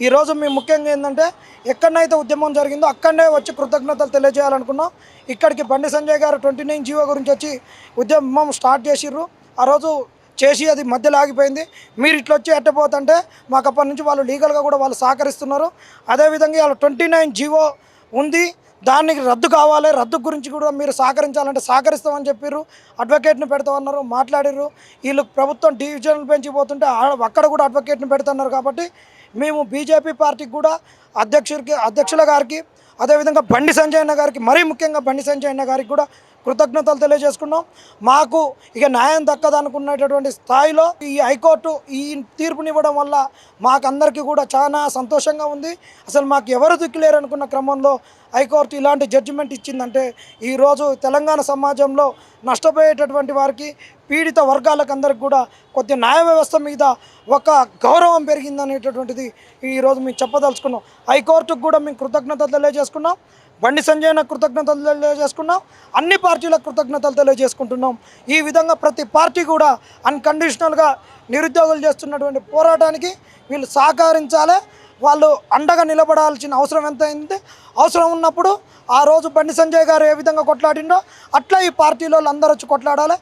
ఈరోజు మేము ముఖ్యంగా ఏంటంటే ఎక్కడనైతే ఉద్యమం జరిగిందో అక్కడనే వచ్చి కృతజ్ఞతలు తెలియజేయాలనుకున్నాం. ఇక్కడికి బండి సంజయ్ గారు 29 జీవో గురించి వచ్చి ఉద్యమం స్టార్ట్ చేసిర్రు. ఆ రోజు చేసి అది మధ్యలో ఆగిపోయింది. మీరు ఇట్లా వచ్చి ఎట్టపోతుంటే మాకు అప్పటి నుంచి వాళ్ళు లీగల్గా కూడా వాళ్ళు సహకరిస్తున్నారు. అదేవిధంగా వాళ్ళ 29 జీవో ఉంది, దానికి రద్దు కావాలి, రద్దు గురించి కూడా మీరు సహకరించాలంటే సహకరిస్తామని చెప్పారు. అడ్వకేట్ని పెడతామన్నారు, మాట్లాడారు. వీళ్ళు ప్రభుత్వం డివిజన్లు పెంచిపోతుంటే అక్కడ కూడా అడ్వకేట్ని పెడుతున్నారు. కాబట్టి మేము బీజేపీ పార్టీకి కూడా అధ్యక్షుల గారికి, అదేవిధంగా బండి సంజయ్ అన్న గారికి, మరీ ముఖ్యంగా బండి సంజయ్ అన్న గారికి కూడా కృతజ్ఞతలు తెలియజేసుకున్నాం. మాకు ఇక న్యాయం దక్కదనుకున్నటువంటి స్థాయిలో ఈ హైకోర్టు ఈ తీర్పునివ్వడం వల్ల మాకందరికీ కూడా చాలా సంతోషంగా ఉంది. అసలు మాకు ఎవరు దిక్కులేరు అనుకున్న క్రమంలో హైకోర్టు ఇలాంటి జడ్జిమెంట్ ఇచ్చిందంటే ఈరోజు తెలంగాణ సమాజంలో నష్టపోయేటటువంటి వారికి, పీడిత వర్గాలకు అందరికి కూడా కొద్ది న్యాయ వ్యవస్థ మీద ఒక గౌరవం పెరిగిందనేటటువంటిది ఈరోజు మేము చెప్పదలుచుకున్నాం. హైకోర్టుకు కూడా మేము కృతజ్ఞతలు తెలియజేసుకున్నాం, బండి సంజయ్న కృతజ్ఞతలు తెలియజేసుకున్నాం, అన్ని పార్టీలకు కృతజ్ఞతలు తెలియజేసుకుంటున్నాం. ఈ విధంగా ప్రతి పార్టీ కూడా అన్కండిషనల్గా నిరుద్యోగులు చేస్తున్నటువంటి పోరాటానికి వీళ్ళు సహకరించాలి. వాళ్ళు అండగా నిలబడాల్సిన అవసరం ఎంత అయింది. అవసరం ఉన్నప్పుడు ఆ రోజు బండి సంజయ్ గారు ఏ విధంగా కొట్లాడిండో అట్లా ఈ పార్టీలో అందరూ వచ్చి కొట్లాడాలి.